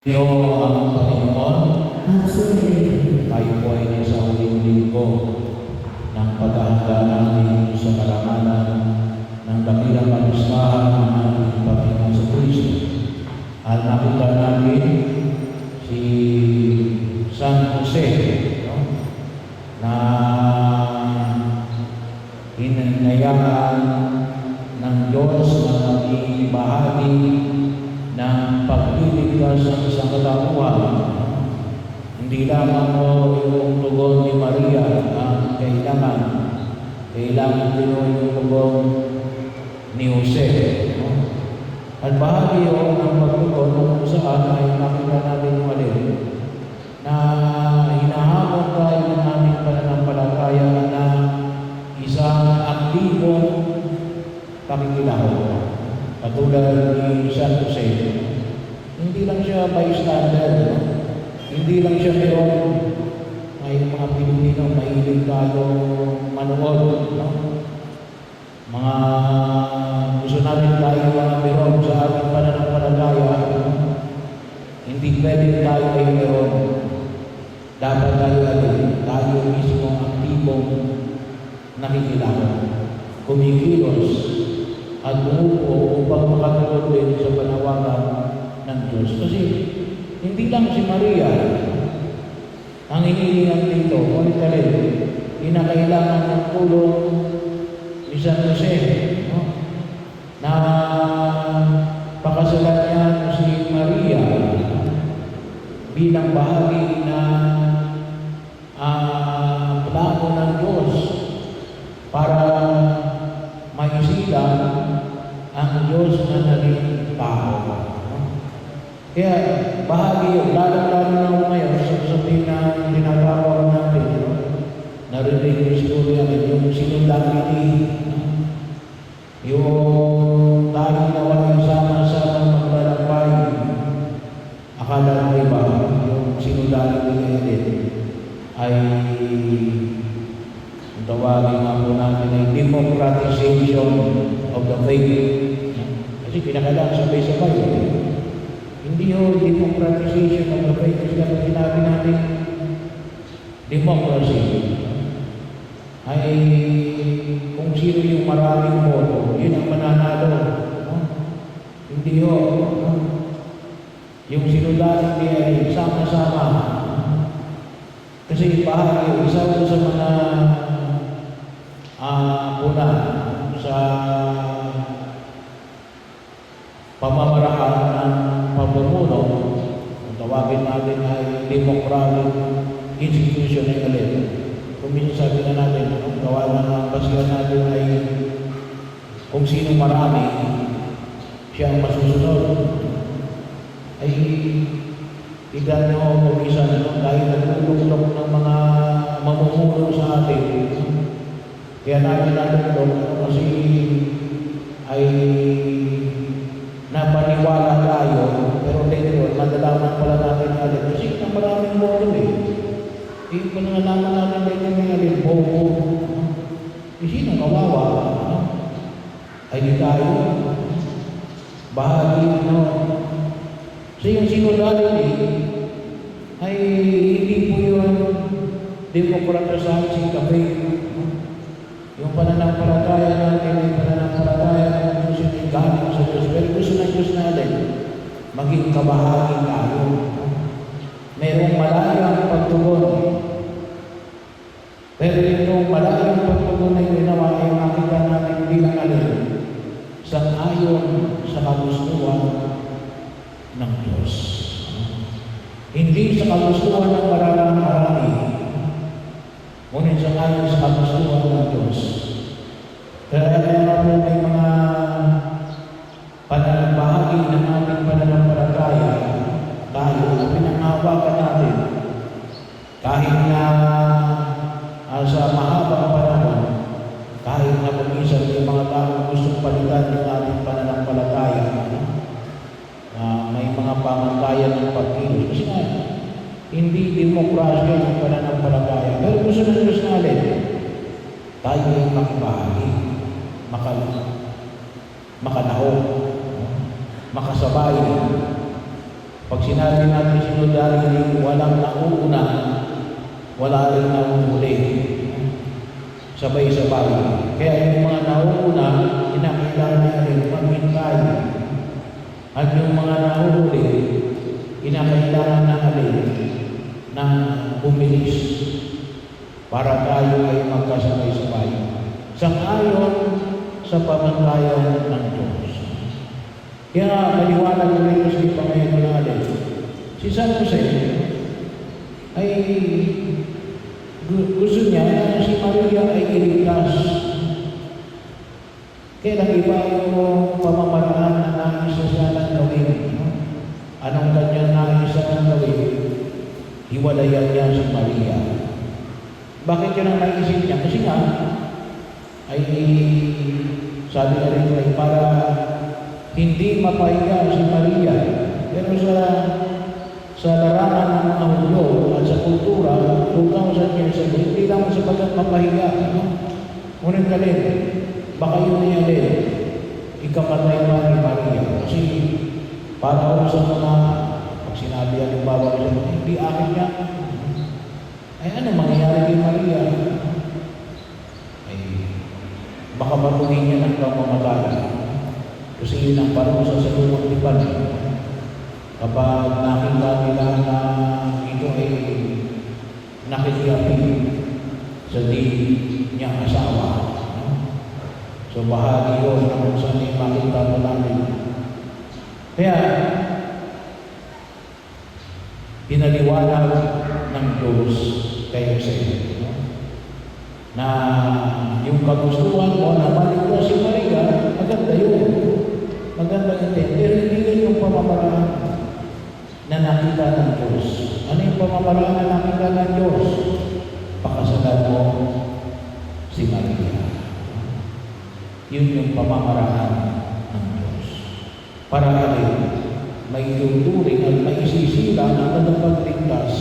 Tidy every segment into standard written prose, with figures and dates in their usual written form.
Iyo ang Panginoon, Absolutely. tayo po ay nasa huling linggo ng paghahanda natin sa kalamanan ng dakilang kapistahan ng ating Panginoon sa Kristo. At nakita natin si San Jose, no? Na hinayaan ng Diyos na maging bahagi ng pagliligtas ng isang katauhan. Hindi lamang po yung tugon ni Maria ang kailangan din yung tugon ni Jose. No? At bahagi yun ng pagtugon kung saan ay nakita natin yung alin na hinahamon tayo ng ating pananampalataya na isang aktibong pakikilahok. Katulad ni San Jose, hindi lang siya bystander, hindi lang siya meron. May mga Pilipino, mahilig tayo manood, no? Mga gusto natin tayo mga meron sa ating pananampalataya. Hindi pwede tayo ay meron. Dapat tayo mismo aktibong nakikilahok, kumikilos, at umupo upang makatulog din sa panawagan ng Diyos. Kasi hindi lang si Maria ang hinihingan dito, ngunit kinakailangan ng tulong ni San Jose, no? Na pakasalan niya si Maria bilang bahagi na plano ng Diyos para maisilang ang Diyos na naging tao. Kaya bahagi yun, lalo-lalo na ngayon, sasabihin na tinatawag natin, no? Narinig yung siguro yung sinundanity, yung tayo na walang sama-sama maglalakbay. Akala mo iba, yung sinundanity ngayon ay tawagin nga po natin ay democratization of the faith. Kasi pinakailangan sabay-sabay. Hindi yung democratization of the faith. Kasi kapag sinabi natin democracy ay kung sino yung maraming boto, yun ang mananalo. Hindi yun. Yung sinundaling ay sama-sama. Kasi bahagi, isa ko sa mga una sa pamamaraan ng pamumuno, kung tawagin natin ay democratic institution ng alin. Kung sabi na natin, ang tawagan ng basihan natin ay kung sino marami, siya ang masusunod. Ay tignan nyo kung isa dahil nagtulong ng mga mamumuno sa atin. Kaya natin kasi ay napaniwala tayo, pero later on, madalaman pala natin alin. Kasi ang maraming boto kung nalaman natin later ng alin, bobo. Sino kawawa? Ay di tayo. Bahagi, no? So yung sinundaling ay hindi po yun democratizing the faith. Yung pananampalataya natin, yung pananampalataya ng Diyos yung galing sa Diyos. Pero gusto ng Diyos natin, maging kabahagi tayo. Merong malayang pagtugon. Pero yung malayang pagtugon na ginawa ay makita natin bilang alin sang-ayon sa kagustuhan ng Diyos. Hindi sa kagustuhan ng marami, ngunit sang-ayon sa kagustuhan ng Diyos. Kaya po may mga pananampahagi ng ating pananampalataya tayo na pinangawakan natin kahit na sa mahabang panahon, kahit na kumisan yung mga taong gustong palitan ng ating pananampalataya, may mga pamantayan ng pagkilos. Kasi nga, hindi demokrasya ng pananampalataya. Pero gusto ng Diyos natin, tayo ay makibahagi, makalahok, makasabay, Pag sinabi natin sinundarin, walang nauuna, wala rin nauuli. Sabay-sabay. Kaya yung mga nauuna, kinakailangan natin maghintay. At yung mga nauuli, kinakailangan natin na bumilis para tayo ay magkasabay-sabay. Sang-ayon sa pamantayan ng Diyos. Kaya maliwanag na rin sa Panginoon natin. Si San Jose ay gusto niya na si Maria ay iligtas. Kaya lang iba yung pamamaraan na nais siya lang gawin. Anong kanyang nais siya lang gawin? Hiwalayan niya si Maria. Bakit yun ang naisip niya? Kasi nga, ay sabi na rin ay para hindi mapahiya si Maria. Pero sa larangan ng mga Hudyo at sa kultura, 2,000 years ago, hindi lang sapagat mapahiya. Ngunit galing, baka yun niya din, ikamatay pa ni Maria. Kasi para ako sa mga, pag sinabi ang bawa sa mga, hindi akin yan. Ay ano mangyayari kay Maria? Ay baka matuhin niya ng pamamatay. Kasi yun ang parusa sa lumang lipan. Kapag nakita nila na ito ay nakikiapi sa di niyang asawa. So bahagi yun na kung saan ay makita mo namin. Kaya pinaliwanag ng Diyos kay Jose na yung kagustuhan mo na maligtas si Maria, maganda yun. Maganda yun. Pero hindi yun yung pamamaraan na nakita ng Diyos. Ano yung pamamaraan na nakita ng Diyos? Pakasalan mo si Maria. Yun yung pamamaraan ng Diyos. Para rin may tuturing at may isisila na tagapagligtas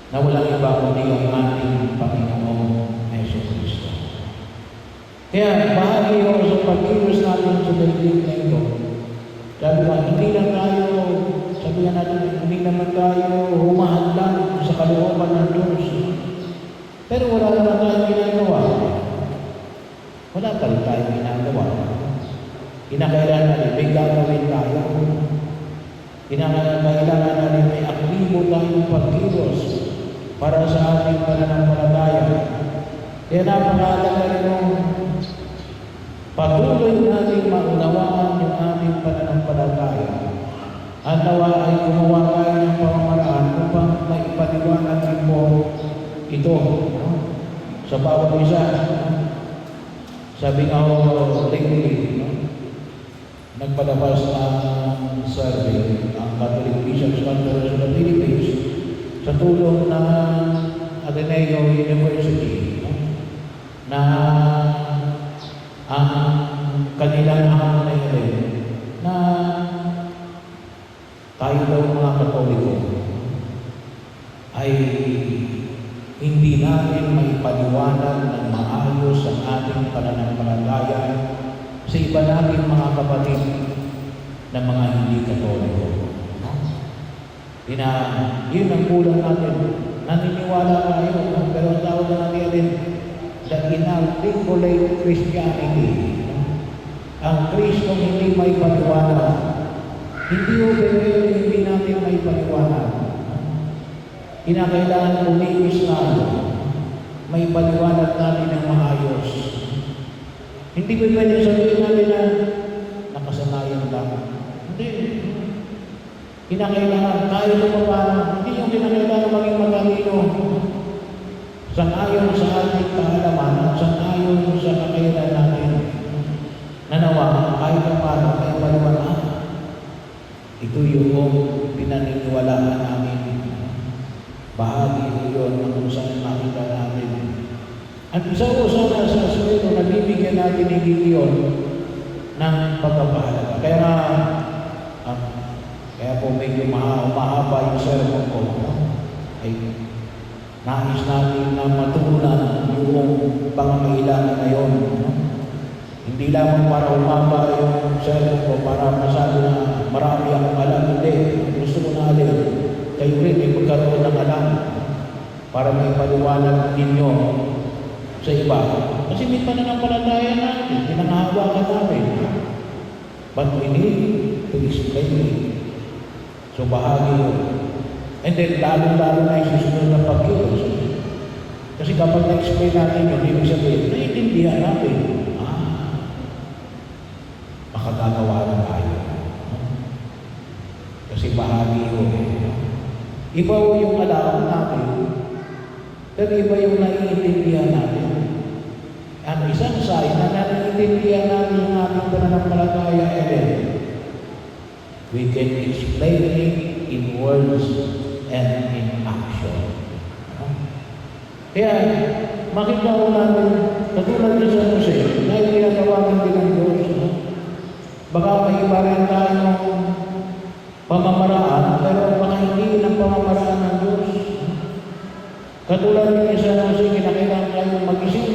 na walang iba kundi ang ating Panginoong Jesucristo. Kaya bahagi yun sa pagkilos natin sa daigdig na ito. Sabi nga, hindi naman tayo humahadlang sa kalooban ng Diyos. Pero wala naman tayong ginagawa. Wala pa rin tayong ginagawa. Kinakailangan natin, may gagawin tayo. Kinakailangan natin, may aktibo tayong pagkilos para sa ating pananampalataya. Kaya napakahalaga rin nung patuloy natin maunawaan yung ating pananampalataya. At nawa ay gumawa tayo ng pamamaraan upang maipaliwanag rin po ito sa bawat isa. Sabi nga ako, lately, nagpalabas ng survey ang Catholic Bishops' Conference of the Philippines sa tulong ng Ateneo University na ang kanilang hamon na yun na tayo daw mga Katoliko ay hindi natin maipaliwanag ng maayos ang ating pananampalataya sa iba nating mga kapatid na mga hindi Katoliko. Yun ang kulang natin. Naniniwala tayo, pero ang tawag na natin the inarticulate Christianity. Ang Kristong hindi may paliwanag. Hindi hindi natin may paliwanag. Kinakailangan umiis tayo. May paliwanag natin ng maayos. Hindi ko pwede sabihin natin na nakasanayan lang. Hindi. Kinakailangan tayo lumabana. Hindi yung kinakailangan maging matalino. Sang-ayon sa ating kaalaman at sang-ayon sa kakayanan natin. Nanawa, kahit na paano, may paliwanag. Ito yung pinaniniwalaan namin. Bahagi yun kung saan makita natin. At isa ko sana sa swelo, nabibigyan natin ni Gideon ng pagkapahalaga. Kaya po medyo mahaba yung sermon ko. Ay nais natin na matugunan yung pangangailangan na yun. Hindi lamang para umaba yung sermon ko, para masabi na marami akong alam. Hindi. Gusto ko na alin. Kayo rin ay magkaroon ng alam para may paliwanag ninyo sa iba. Kasi may pananampalataya natin, pinangahawakan namin. But we need to explain it. So bahagi yun. And then lalo-lalo na yung susunod na pagkilos. Kasi kapag na-explain natin yun, ibig sabihin, naiintindihan natin. Makagagawa na tayo. Kasi bahagi yun. Iba yung alam natin, pero iba yung naiintindihan natin. Ang isang sign na naiintindihan natin yung ating pananampalataya, we can explain it in words and in action. Kaya, makita ko namin, katulad niya sa Jose, na ginagawa din ng Diyos. Baka may iba rin tayong pamamaraan, pero baka hindi ng pamamaraan ng Diyos. Katulad niya sa Jose, kinakailangan tayong mag-isip.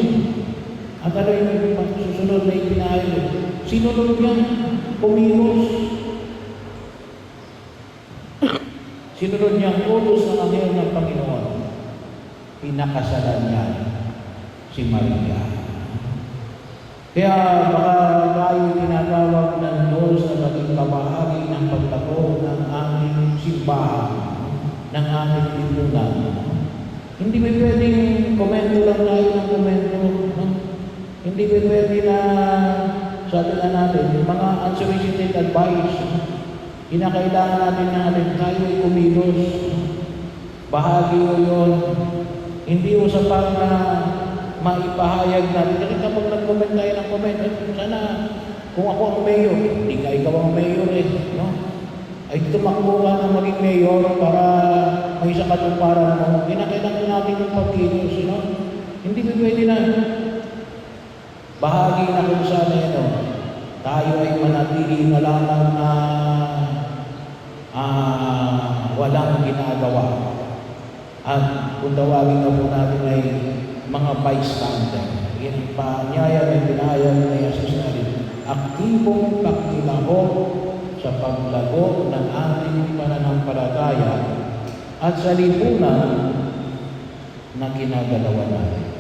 At ano yung susunod na ipinahayo? Sinunod niya, kumilos. Sinunod niya ang utos ng anghel ng Panginoon. Pinakasalan niya si Maria. Kaya baka tayo tinatawag ng Diyos na maging kabahagi ng pagtago ng aming simbahan, ng aming lipunan. Hindi ba pwedeng komento lang tayo ng komento? Hindi ba pwede na, sabi na natin, mga unsolicited advice, kinakailangan natin na tayo ay kumilos. Bahagi mo yun. Hindi usapan na maipahayag natin. Kasi kapag nag-comment tayo ng comment, sana kung ako ang mayor, hindi ka ikaw ang mayor no? Ay tumakbo ka na maging mayor para may isa katuparan mo. Kinakailangan natin yung pagkilos, no? Hindi ba pwede na bahagi na kung saan tayo ay manatili na lamang na walang ginagawa. At kung tawagin na po natin ay mga bystander. Yan ang panyaya ng pinahayag na Yesus na rin. Aktibong pakilahok sa paglago ng ating pananampalataya at sa lipunan na ginagalawan natin.